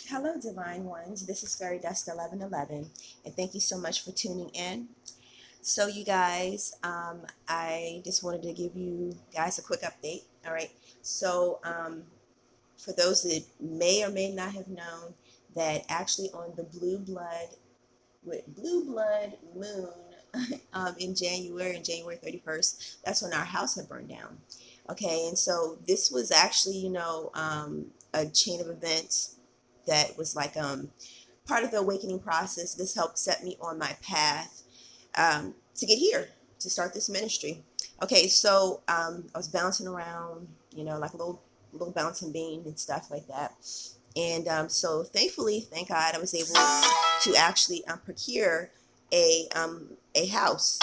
Hello, Divine Ones. This is Fairy Dust 1111, and thank you so much for tuning in. So, you guys, I just wanted to give you guys a quick update. All right. So, for those that may or may not have known, that actually on the blue blood moon in January 31st, that's when our house had burned down. Okay, and so this was actually, a chain of events that was like part of the awakening process. This helped set me on my path to get here to start this ministry. Okay, so I was bouncing around, like a little bouncing bean and stuff like that. And so thankfully, thank God, I was able to actually procure a house.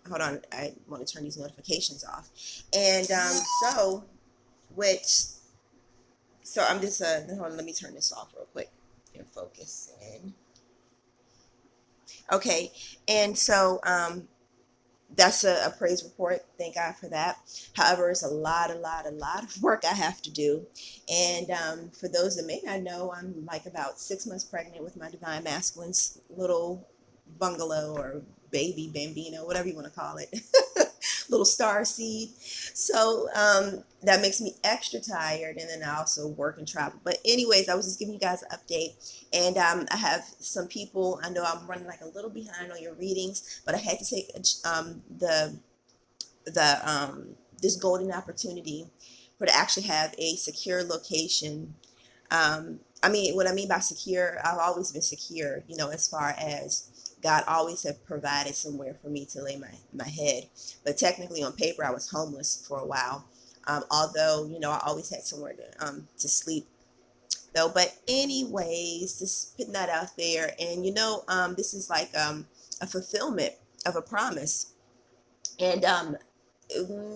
Hold on, I want to turn these notifications off. And so, which, so I'm just, hold on, let me turn this off real quick and focus in. Okay, and so that's a praise report. Thank God for that. However, it's a lot of work I have to do. And for those that may not know, I'm like about 6 months pregnant with my Divine Masculine's little bungalow or baby bambino, whatever you want to call it. Little star seed. So that makes me extra tired, and then I also work and travel. But anyways, I was just giving you guys an update, and I have some people. I know I'm running like a little behind on your readings, but I had to take this golden opportunity for to actually have a secure location. What I mean by secure, I've always been secure, as far as God always have provided somewhere for me to lay my head. But technically on paper, I was homeless for a while. Although, I always had somewhere to sleep though. But anyways, just putting that out there. And, this is like a fulfillment of a promise. And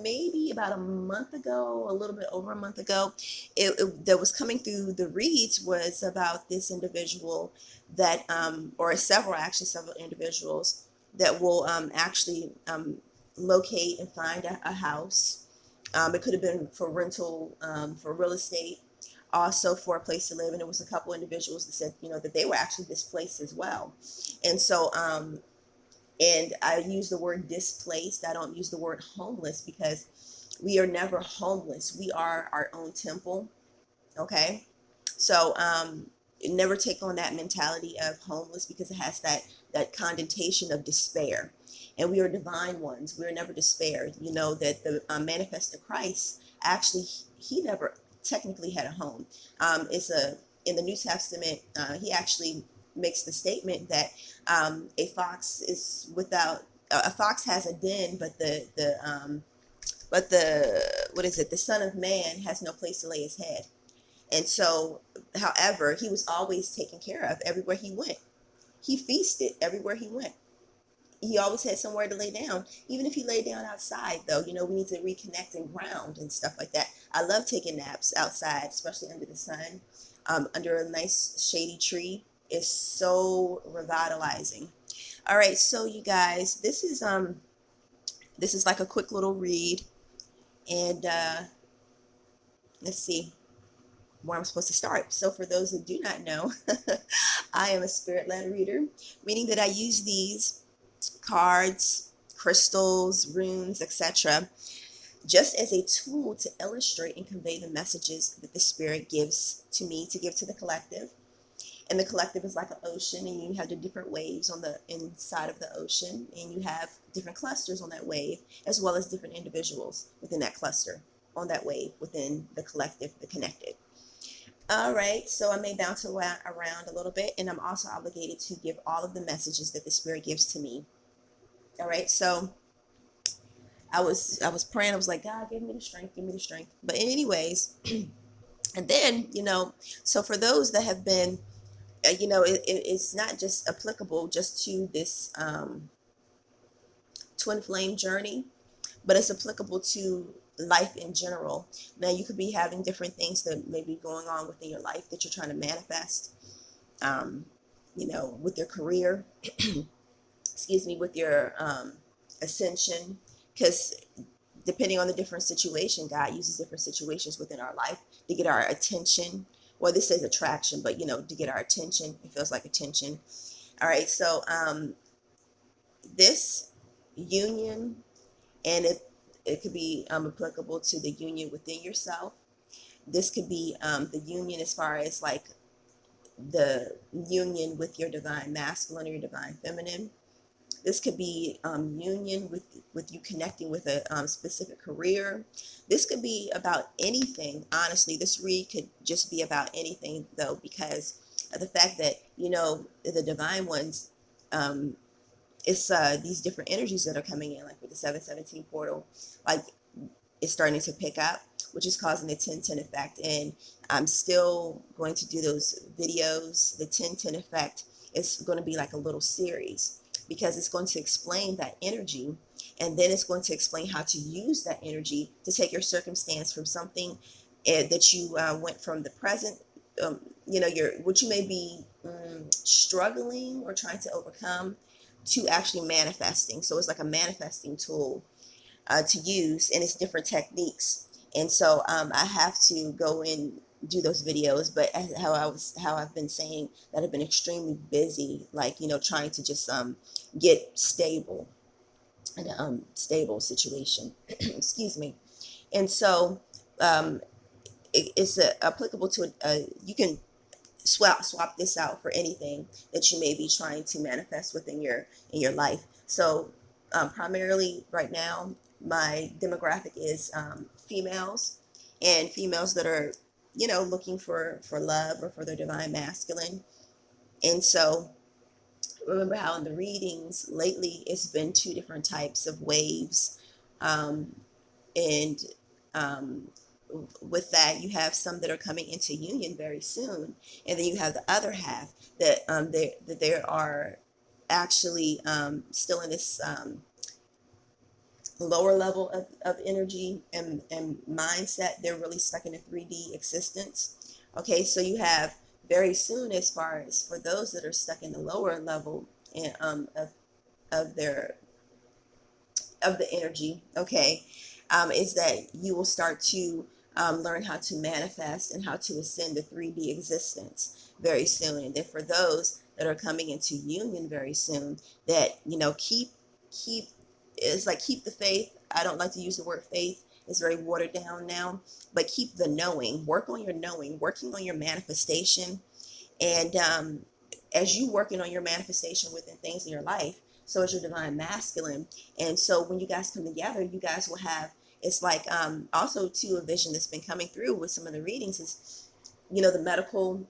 maybe about a month ago, a little bit over a month ago, that was coming through the reads was about this individual that, or several individuals that will actually locate and find a house. It could have been for rental, for real estate, also for a place to live. And it was a couple individuals that said, that they were actually displaced as well. And so, and I use the word displaced. I don't use the word homeless because we are never homeless. We are our own temple. Okay. So never take on that mentality of homeless because it has that connotation of despair. And we are divine ones. We are never despaired. That the manifest of Christ, actually, he never technically had a home. In the New Testament, he actually makes the statement that a fox is without a fox has a den, but the what is it? The Son of Man has no place to lay his head. And so, however, he was always taken care of everywhere he went. He feasted everywhere he went. He always had somewhere to lay down. Even if he laid down outside, though, we need to reconnect and ground and stuff like that. I love taking naps outside, especially under the sun, under a nice shady tree. It's so revitalizing. All right, so you guys, this is like a quick little read, and let's see where I'm supposed to start. So for those that do not know, I am a spirit-led reader, meaning that I use these cards, crystals, runes, etc., just as a tool to illustrate and convey the messages that the spirit gives to me to give to the collective. And the collective is like an ocean, and you have the different waves on the inside of the ocean, and you have different clusters on that wave, as well as different individuals within that cluster on that wave within the collective, the connected. All right, so I may bounce around a little bit, and I'm also obligated to give all of the messages that the spirit gives to me. All right, so I was praying. I was like, God, give me the strength, give me the strength. But anyways, and then so for those that have been, it's not just applicable just to this twin flame journey, but it's applicable to life in general. Now, you could be having different things that may be going on within your life that you're trying to manifest, with your career, excuse me, with your ascension, because depending on the different situation, God uses different situations within our life to get our attention, Well, this says attraction, but to get our attention, it feels like attention. All right, so this union, and it could be applicable to the union within yourself. This could be the union as far as like the union with your divine masculine or your divine feminine. This could be union with you connecting with a specific career. This could be about anything. Honestly, this read could just be about anything, though, because of the fact that the divine ones. It's these different energies that are coming in, like with the 717 portal, like it's starting to pick up, which is causing the 1010 effect. And I'm still going to do those videos. The 1010 effect is going to be like a little series, because it's going to explain that energy, and then it's going to explain how to use that energy to take your circumstance from something that you went from the present, what you may be struggling or trying to overcome, to actually manifesting. So it's like a manifesting tool to use, and it's different techniques. And so I have to go and do those videos, but how I've been saying that I've been extremely busy, like trying to just get stable in a stable situation. Excuse me. And so it's applicable to you can swap this out for anything that you may be trying to manifest within your life. So primarily right now, my demographic is females, and females that are looking for love or for their divine masculine. And so remember how in the readings lately it's been two different types of waves, and um, with that, you have some that are coming into union very soon, and then you have the other half that they are actually still in this lower level of energy and mindset. They're really stuck in a 3D existence. Okay, so you have very soon, as far as for those that are stuck in the lower level and of their of the energy, okay, is that you will start to learn how to manifest and how to ascend the 3D existence very soon. And then for those that are coming into union very soon, that keep it's like keep the faith. I don't like to use the word faith. It's very watered down now, but keep the knowing. Work on your knowing, working on your manifestation, and as you working on your manifestation within things in your life, so is your divine masculine. And so when you guys come together, you guys will have, it's like also too, a vision that's been coming through with some of the readings is, the medical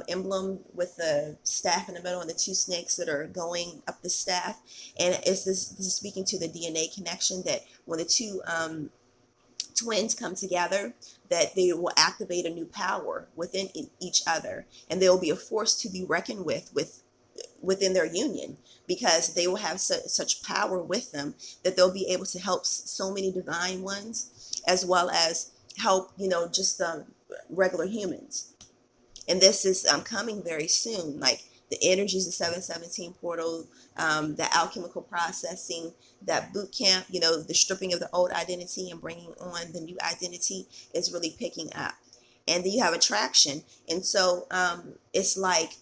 emblem with the staff in the middle and the two snakes that are going up the staff. And it's this is speaking to the DNA connection, that when the two twins come together, that they will activate a new power within each other, and there will be a force to be reckoned within their union, because they will have such power with them that they'll be able to help so many divine ones, as well as help just regular humans. And this is coming very soon, like the energies of 717 portal, the alchemical processing, that boot camp, the stripping of the old identity and bringing on the new identity is really picking up. And then you have attraction. And so it's like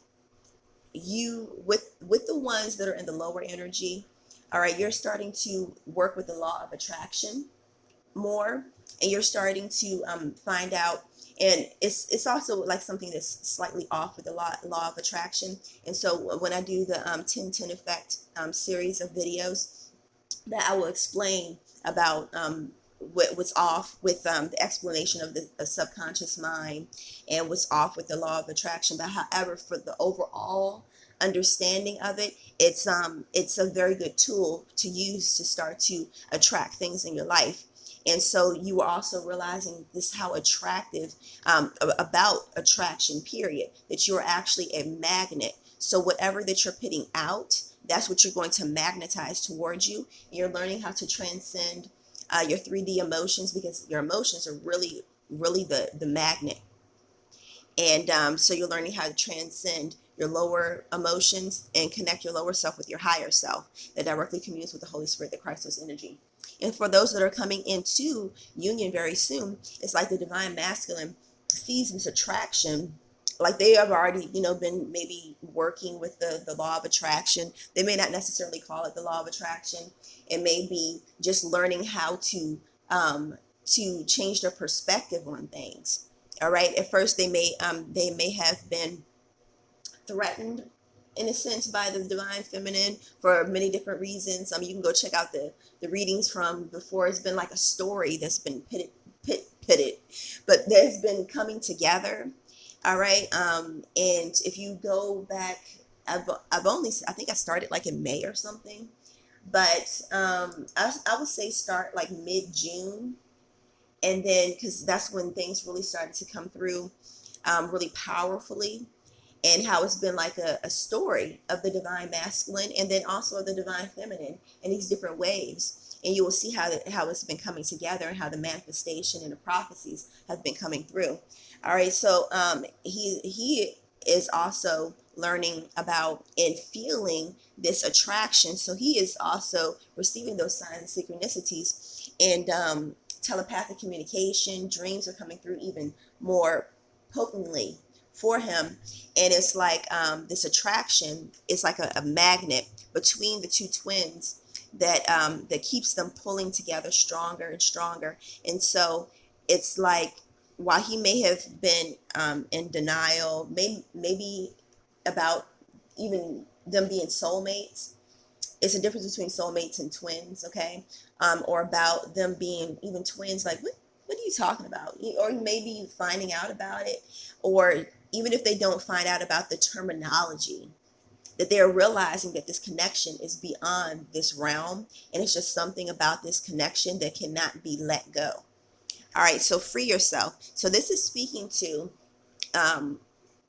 you with the ones that are in the lower energy, all right, you're starting to work with the law of attraction more, and you're starting to find out, and it's also like something that's slightly off with the law of attraction. And so when I do the 1010 effect series of videos, that I will explain about what's off with the explanation of the subconscious mind, and what's off with the law of attraction. But however, for the overall understanding of it, it's a very good tool to use to start to attract things in your life. And so you are also realizing this, how attractive about attraction, period, that you're actually a magnet. So whatever that you're putting out, that's what you're going to magnetize towards you. And you're learning how to transcend your 3D emotions, because your emotions are really, really the magnet. And so you're learning how to transcend your lower emotions and connect your lower self with your higher self that directly communes with the Holy Spirit, the Christos energy. And for those that are coming into union very soon, it's like the divine masculine sees this attraction, like they have already, been maybe working with the law of attraction. They may not necessarily call it the law of attraction. It may be just learning how to change their perspective on things. All right. At first, they may have been threatened in a sense by the divine feminine for many different reasons. You can go check out the readings from before. It's been like a story that's been pitted, but there's been coming together. All right. And if you go back, I think I started like in May or something, but I would say start like mid-June, and then because that's when things really started to come through really powerfully, and how it's been like a story of the divine masculine and then also the divine feminine in these different waves. And you will see how it's been coming together and how the manifestation and the prophecies have been coming through. All right, so he is also learning about and feeling this attraction. So he is also receiving those signs and synchronicities, and telepathic communication, dreams are coming through even more potently for him. And it's like this attraction is like a magnet between the two twins that keeps them pulling together stronger and stronger. And so it's like, while he may have been in denial, maybe about even them being soulmates, it's a difference between soulmates and twins, okay? Or about them being even twins, like, what are you talking about? Or maybe finding out about it, or even if they don't find out about the terminology, that they're realizing that this connection is beyond this realm, and it's just something about this connection that cannot be let go. All right, so free yourself. So this is speaking to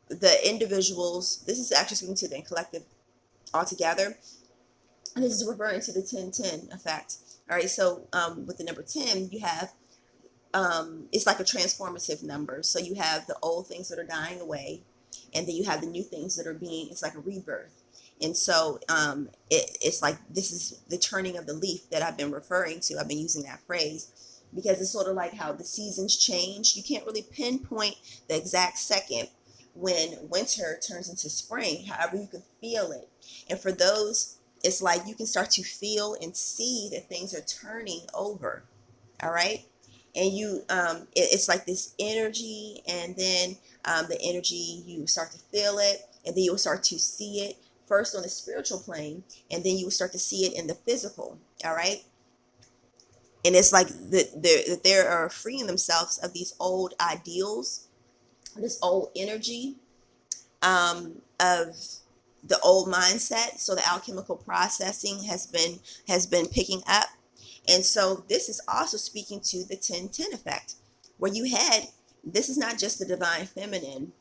the individuals. This is actually speaking to the collective altogether. And this is referring to the 10-10 effect. All right, so with the number 10, you have, it's like a transformative number. So you have the old things that are dying away, and then you have the new things that are it's like a rebirth. And so it's like, this is the turning of the leaf that I've been referring to. I've been using that phrase because it's sort of like how the seasons change. You can't really pinpoint the exact second when winter turns into spring. However, you can feel it. And for those, it's like you can start to feel and see that things are turning over. All right. And it's like this energy, and then the energy, you start to feel it, and then you'll start to see it first on the spiritual plane, and then you will start to see it in the physical. All right. And it's like that they are freeing themselves of these old ideals, this old energy, of the old mindset. So the alchemical processing has been picking up. And so this is also speaking to the 10-10 effect, where this is not just the divine feminine.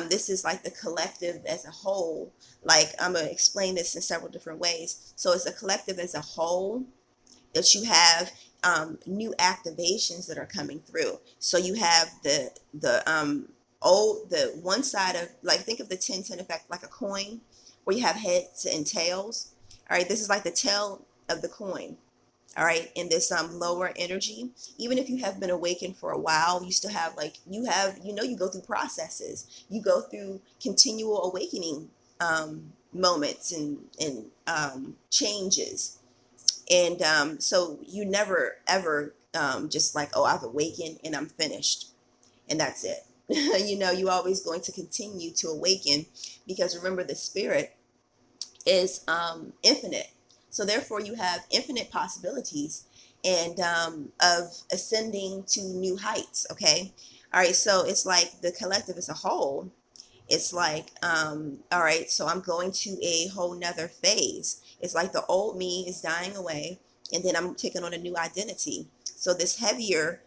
This is like the collective as a whole. Like, I'm going to explain this in several different ways. So it's a collective as a whole, that you have new activations that are coming through. So you have the one side of, like, think of the 10-10 effect like a coin, where you have heads and tails. All right, this is like the tail of the coin. All right, in this lower energy. Even if you have been awakened for a while, you still have, like, you go through processes, you go through continual awakening moments and changes. And so you never ever just like, oh, I've awakened and I'm finished and that's it. You're always going to continue to awaken, because remember, the spirit is infinite. So therefore you have infinite possibilities and of ascending to new heights. Okay. All right. So it's like the collective as a whole. It's like, all right, so I'm going to a whole nother phase. It's like the old me is dying away, and then I'm taking on a new identity. So this heavier,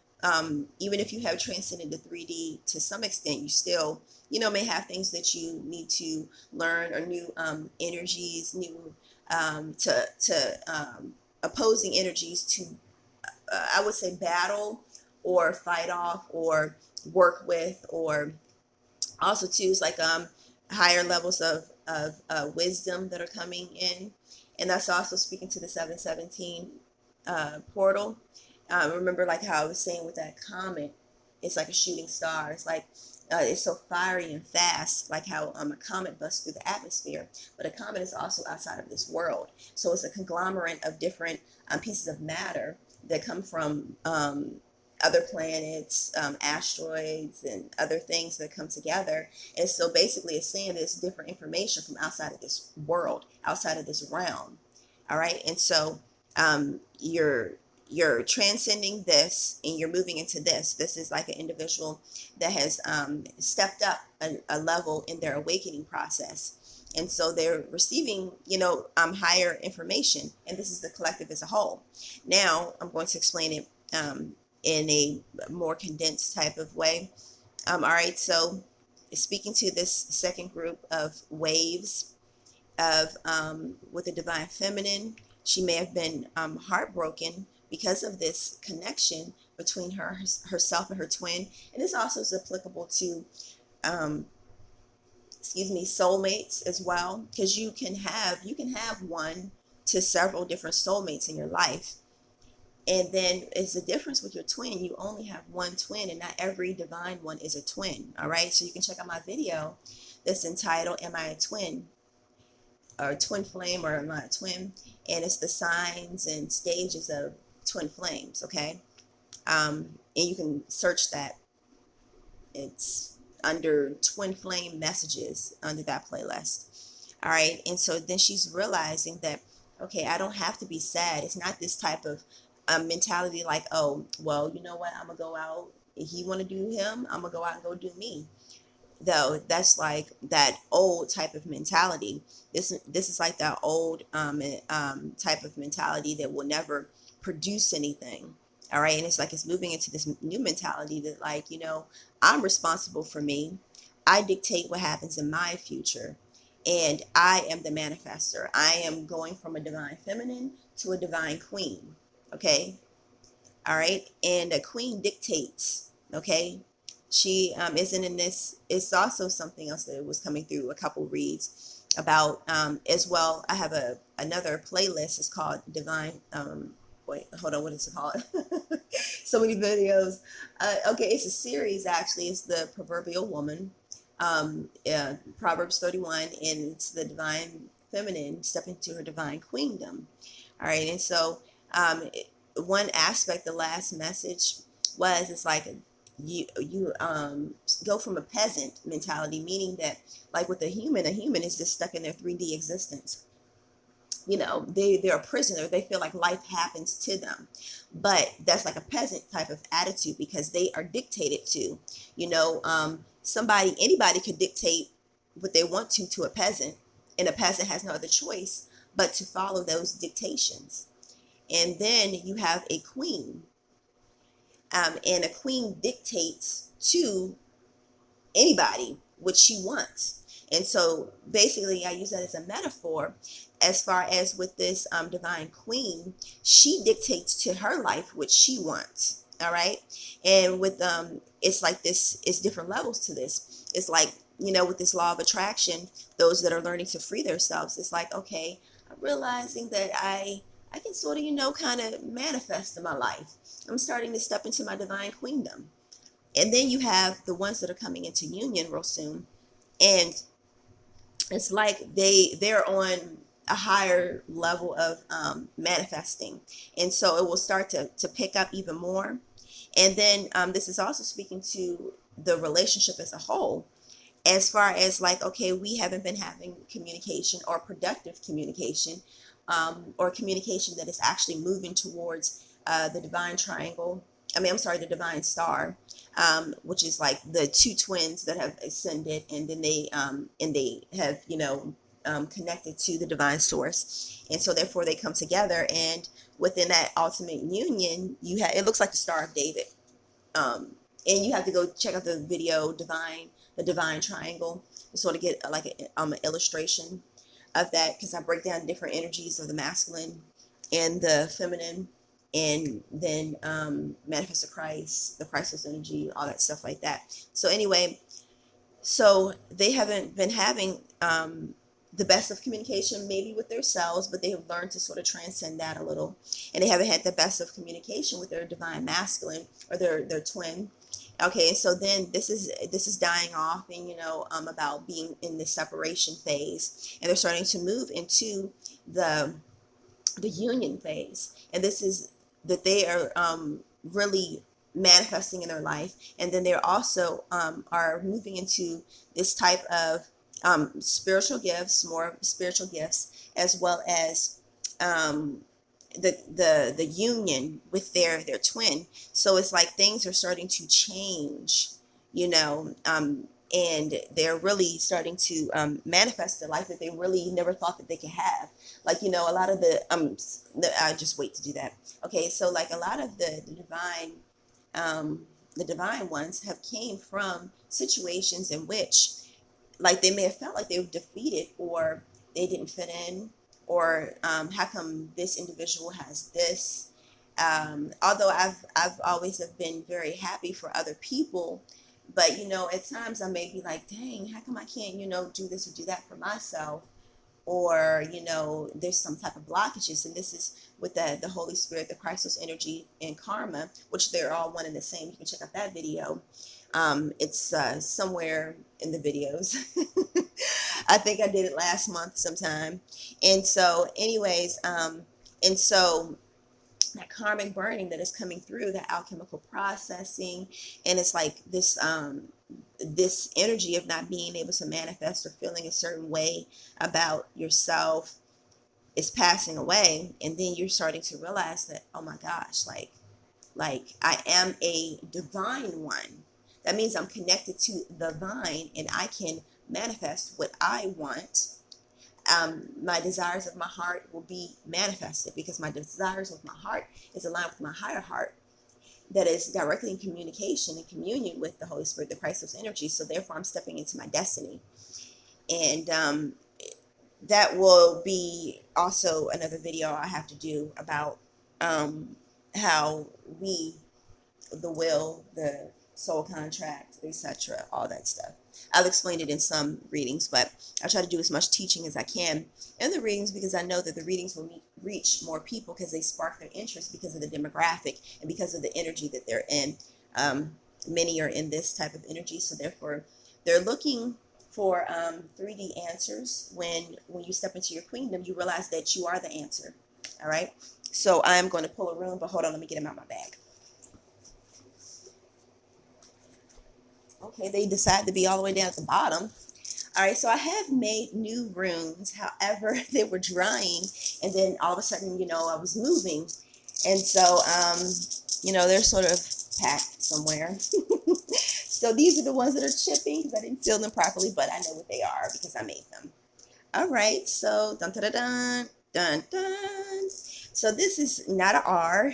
even if you have transcended the 3D to some extent, you still, may have things that you need to learn, or new energies, new opposing energies to, I would say, battle or fight off or work with, or also too is like higher levels of wisdom that are coming in. And that's also speaking to the 717 portal. Remember, like how I was saying with that comment, It's like a shooting star. It's like it's so fiery and fast, like how a comet busts through the atmosphere. But a comet is also outside of this world. So it's a conglomerate of different pieces of matter that come from other planets, asteroids, and other things that come together. And so basically it's saying there's different information from outside of this world, outside of this realm. All right. And so you're transcending this and you're moving into this. This is like an individual that has stepped up a level in their awakening process. And so they're receiving, higher information. And this is the collective as a whole. Now I'm going to explain it in a more condensed type of way. All right. So speaking to this second group of waves of with the divine feminine, she may have been heartbroken because of this connection between herself and her twin. And this also is applicable to soulmates as well, because you can have one to several different soulmates in your life. And then it's the difference with your twin. You only have one twin, and not every divine one is a twin. All right. So you can check out my video that's entitled, Am I a Twin? Or twin flame, or am I a twin? And it's the signs and stages of twin flames. Okay. And you can search that. It's under twin flame messages under that playlist. All right. And so then she's realizing that, okay, I don't have to be sad. It's not this type of mentality like, oh, well, you know what? I'm going to go out. If he want to do him, I'm going to go out and go do me. Though that's like that old type of mentality. This is like that old type of mentality that will never produce anything. All right. And it's like it's moving into this new mentality that, like, I'm responsible for me. I dictate what happens in my future. And I am the manifester. I am going from a divine feminine to a divine queen. Okay. All right. And a queen dictates. Okay. She isn't in this. It's also something else that was coming through a couple reads about as well. I have another playlist. It's called Divine. Wait, hold on. What is it called? So many videos. Okay, it's a series actually. It's the Proverbial Woman, Proverbs 31, and it's the divine feminine stepping into her divine queendom. All right, and so one aspect, the last message was, it's like you go from a peasant mentality, meaning that, like with a human is just stuck in their 3D existence. They're a prisoner. They feel like life happens to them, but that's like a peasant type of attitude, because they are dictated to. Anybody could dictate what they want to a peasant, and a peasant has no other choice but to follow those dictations. And then you have a queen, and a queen dictates to anybody what she wants. And so basically I use that as a metaphor, as far as with this divine queen, she dictates to her life what she wants. All right. And with it's like this, it's different levels to this. It's like, with this law of attraction, those that are learning to free themselves, it's like, okay, I'm realizing that I can sort of, kind of manifest in my life. I'm starting to step into my divine queendom. And then you have the ones that are coming into union real soon. And it's like they're on a higher level of manifesting. And so it will start to pick up even more. And then this is also speaking to the relationship as a whole, as far as like, okay, we haven't been having communication or productive communication, or communication that is actually moving towards the divine triangle. The divine star, which is like the two twins that have ascended, and then they have, connected to the divine source. And so therefore they come together, and within that ultimate union, it looks like the Star of David. And you have to go check out the video, the divine triangle, to sort of get an illustration of that, because I break down different energies of the masculine and the feminine, and then manifest the Christless energy, all that stuff like that. So anyway, so they haven't been having the best of communication, maybe with themselves, but they have learned to sort of transcend that a little. And they haven't had the best of communication with their divine masculine, or their twin. Okay, so then this is dying off, and about being in the separation phase, and they're starting to move into the the union phase, and this is that they are really manifesting in their life, and then they're also are moving into this type of spiritual gifts, more spiritual gifts, as well as um, the union with their twin. So it's like things are starting to change, you know, and they're really starting to manifest the life that they really never thought that they could have. Like, a lot of I just wait to do that. Okay, so like a lot of um, the divine ones have came from situations in which, like, they may have felt like they were defeated, or they didn't fit in, or how come this individual has this. Although I've always have been very happy for other people, but at times I may be like, dang, how come I can't do this or do that for myself? Or there's some type of blockages, and this is with the Holy Spirit, the Christos energy, and karma, which they're all one and the same. You can check out that video. It's somewhere in the videos. I think I did it last month sometime. And so anyways, and so that karmic burning that is coming through, that alchemical processing, and it's like this energy of not being able to manifest or feeling a certain way about yourself is passing away. And then you're starting to realize that, oh my gosh, like I am a divine one. That means I'm connected to the vine, and I can manifest what I want. My desires of my heart will be manifested, because my desires of my heart is aligned with my higher heart, that is directly in communication and communion with the Holy Spirit, the Christos energy. So therefore I'm stepping into my destiny. And that will be also another video I have to do about how we, the will, the soul contract, etc., all that stuff. I'll explain it in some readings, but I try to do as much teaching as I can in the readings, because I know that the readings will reach more people, because they spark their interest because of the demographic and because of the energy that they're in. Many are in this type of energy, so therefore they're looking for 3D answers. When you step into your queendom, you realize that you are the answer. All right, so I'm going to pull a room, but hold on, let me get them out of my bag. Okay, they decide to be all the way down at the bottom. All right, so I have made new runes. However, they were drying, and then all of a sudden, I was moving. And so, they're sort of packed somewhere. So these are the ones that are chipping, because I didn't seal them properly, but I know what they are because I made them. All right, so dun dun dun dun dun. So this is not an R.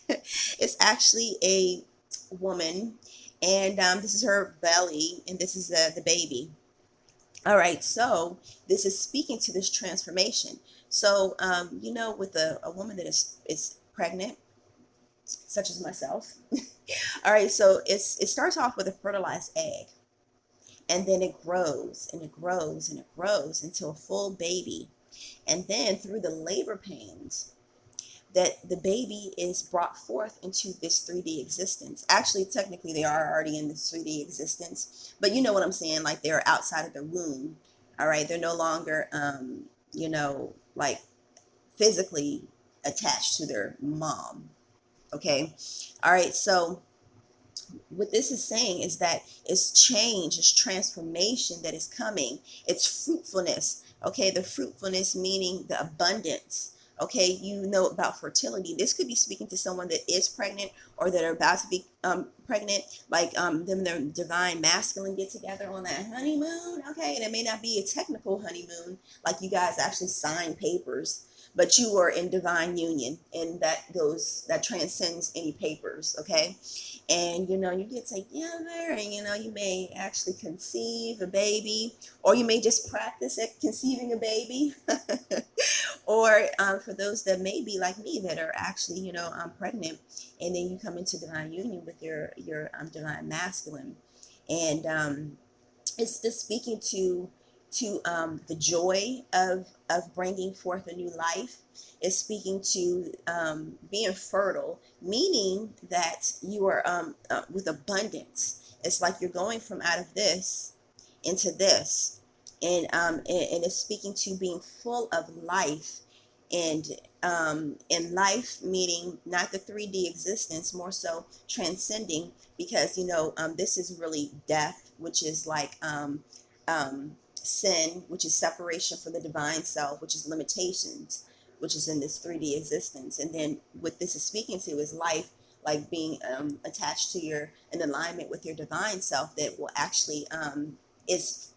It's actually a woman, and this is her belly, and this is the baby. All right, so this is speaking to this transformation. So with a woman that is pregnant, such as myself. All right, so it starts off with a fertilized egg, and then it grows and it grows and it grows until a full baby, and then through the labor pains, that the baby is brought forth into this 3D existence. Actually, technically, they are already in this 3D existence, but you know what I'm saying? Like, they're outside of the womb. All right, they're no longer, like physically attached to their mom. Okay, all right. So what this is saying is that it's change, it's transformation that is coming. It's fruitfulness. Okay, the fruitfulness meaning the abundance. Okay, about fertility. This could be speaking to someone that is pregnant, or that are about to be pregnant, like them, their divine masculine get together on that honeymoon. Okay, and it may not be a technical honeymoon, like you guys actually sign papers, but you are in divine union, and that transcends any papers. Okay, and you get together, and you may actually conceive a baby, or you may just practice at conceiving a baby. Or for those that may be like me, that are actually pregnant, and then you come into divine union with your divine masculine. And it's just speaking to the joy of bringing forth a new life. It's speaking to being fertile, meaning that you are with abundance. It's like you're going from out of this into this, and it's speaking to being full of life, and life meaning not the 3D existence, more so transcending, because this is really death, which is like sin, which is separation from the divine self, which is limitations, which is in this 3D existence. And then what this is speaking to is life, like being attached to your, in alignment with your divine self, that will actually is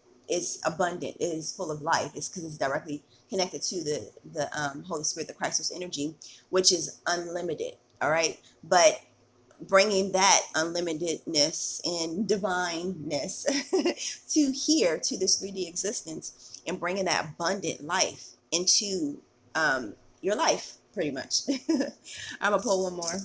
abundant, is full of life. It's because it's directly connected to the Holy Spirit, the Christos energy, which is unlimited. All right, but bringing that unlimitedness and divineness to here, to this 3D existence, and bringing that abundant life into your life, pretty much. I'm gonna pull one more.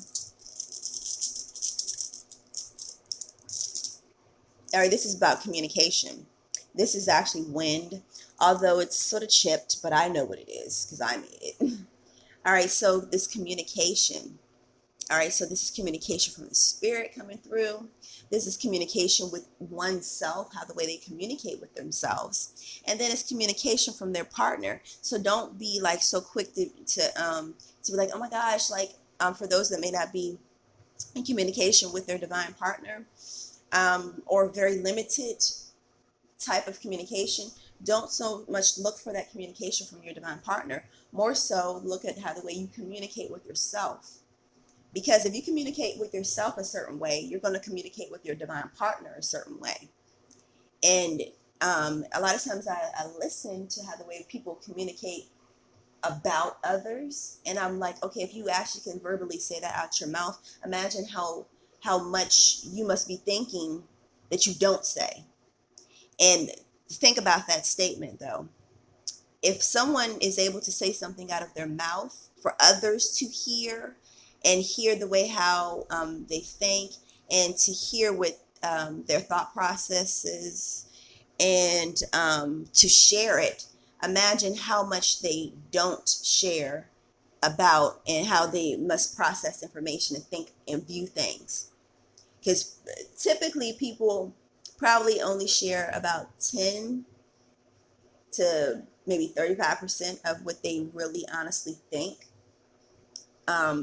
All right, this is about communication. This is actually wind, although it's sort of chipped, but I know what it is because I made it. All right, so this communication. All right, so this is communication from the spirit coming through. This is communication with oneself, how the way they communicate with themselves. And then it's communication from their partner. So don't be like so quick to be like, oh my gosh, like for those that may not be in communication with their divine partner, or very limited type of communication, don't so much look for that communication from your divine partner. More so look at how the way you communicate with yourself. Because if you communicate with yourself a certain way, you're going to communicate with your divine partner a certain way. And a lot of times I listen to how the way people communicate about others, and I'm like, okay, if you actually can verbally say that out your mouth, imagine how much you must be thinking that you don't say. And think about that statement, though. If someone is able to say something out of their mouth for others to hear, and hear the way how they think, and to hear what their thought processes, and to share it, imagine how much they don't share about, and how they must process information and think and view things. Because typically people probably only share about 10 to maybe 35% of what they really honestly think.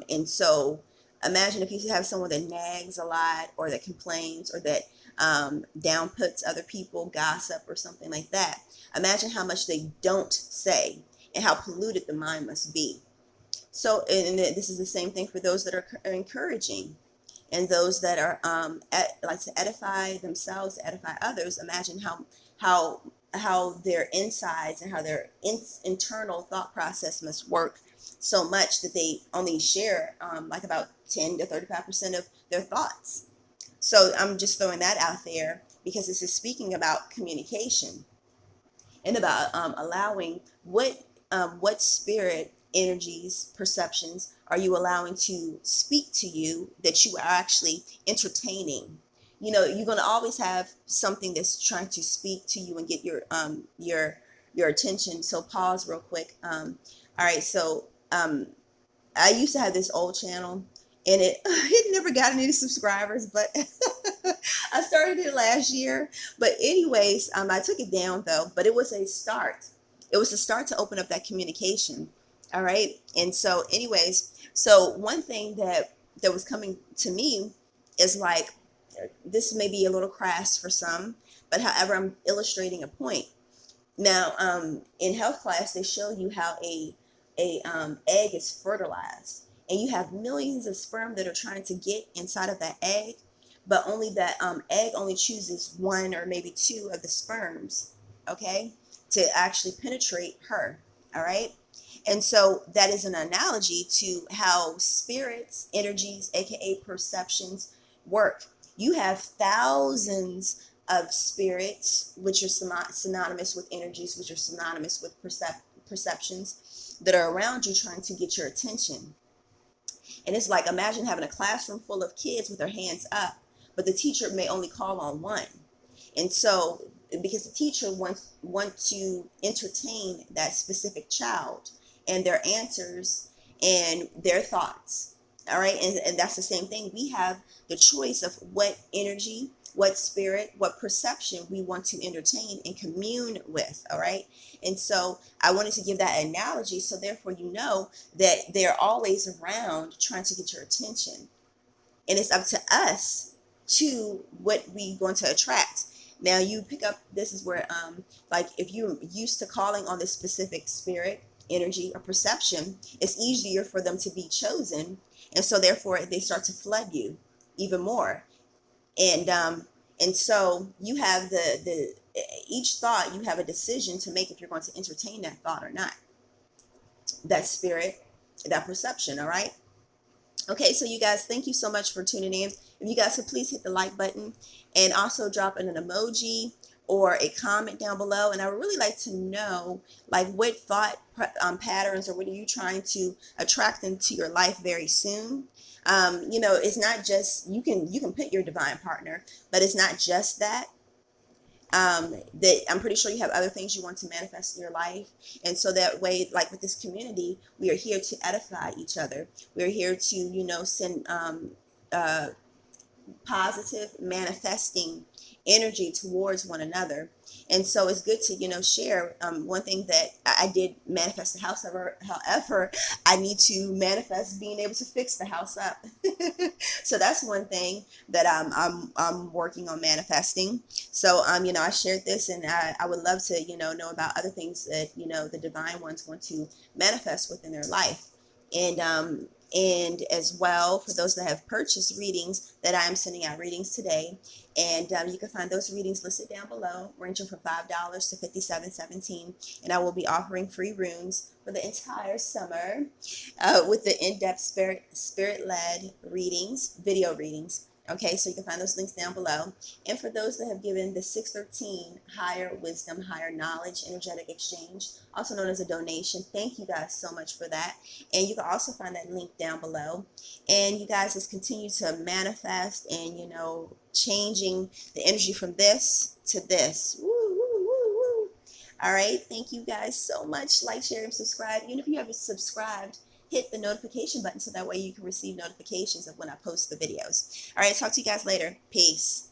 And so imagine if you have someone that nags a lot, or that complains, or that downputs other people, gossip, or something like that. Imagine how much they don't say, and how polluted the mind must be. So, and this is the same thing for those that are encouraging, and those that are like to edify themselves, to edify others. Imagine how their insides and how their internal thought process must work so much that they only share like about 10 to 35% of their thoughts. So I'm just throwing that out there, because this is speaking about communication, and about allowing what spirit energies, perceptions are you allowing to speak to you, that you are actually entertaining. You're going to always have something that's trying to speak to you and get your attention. So pause real quick. All right, so I used to have this old channel, and it never got any subscribers, but I started it last year. But anyways, I took it down though, but it was a start. It was a start to open up that communication. All right. And so anyways, so one thing that was coming to me is like, this may be a little crass for some, but however, I'm illustrating a point. Now, in health class, they show you how a egg is fertilized, and you have millions of sperm that are trying to get inside of that egg, but only that egg only chooses one or maybe two of the sperms, okay, to actually penetrate her. All right. And so that is an analogy to how spirits, energies, aka perceptions, work. You have thousands of spirits, which are synonymous with energies, which are synonymous with perceptions, that are around you trying to get your attention. And it's like, imagine having a classroom full of kids with their hands up, but the teacher may only call on one. And so because the teacher want to entertain that specific child and their answers and their thoughts. All right, and that's the same thing. We have the choice of what energy, what spirit, what perception we want to entertain and commune with. All right, and so I wanted to give that analogy, so therefore you know that they're always around trying to get your attention, and it's up to us to what we going to attract. Now you pick up, this is where like if you're used to calling on this specific spirit, energy, or perception, it's easier for them to be chosen, and so therefore they start to flood you even more. And so you have the each thought, you have a decision to make if you're going to entertain that thought or not, that spirit, that perception. All right. Okay, so you guys, thank you so much for tuning in. If you guys could please hit the like button and also drop in an emoji or a comment down below. And I would really like to know, like, what thought patterns, or what are you trying to attract into your life very soon? You know, it's not just, you can pick your divine partner, but it's not just that. That I'm pretty sure you have other things you want to manifest in your life. And so that way, like with this community, we are here to edify each other. We're here to, you know, send positive manifesting energy towards one another. And so it's good to, you know, share. One thing that I did manifest the house, however, I need to manifest being able to fix the house up. So that's one thing that I'm working on manifesting. So you know, I shared this, and I would love to, you know about other things that, you know, the divine ones want to manifest within their life. And as well, for those that have purchased readings, that I am sending out readings today. And you can find those readings listed down below, ranging from $5 to $57.17. And I will be offering free runes for the entire summer with the in-depth spirit-led readings, video readings. Okay, so you can find those links down below. And for those that have given the 613 Higher Wisdom, Higher Knowledge Energetic Exchange, also known as a donation, thank you guys so much for that. And you can also find that link down below. And you guys just continue to manifest and, you know, changing the energy from this to this. Woo, woo, woo, woo. All right, thank you guys so much. Like, share, and subscribe. Even if you haven't subscribed, hit the notification button so that way you can receive notifications of when I post the videos. All right, talk to you guys later. Peace.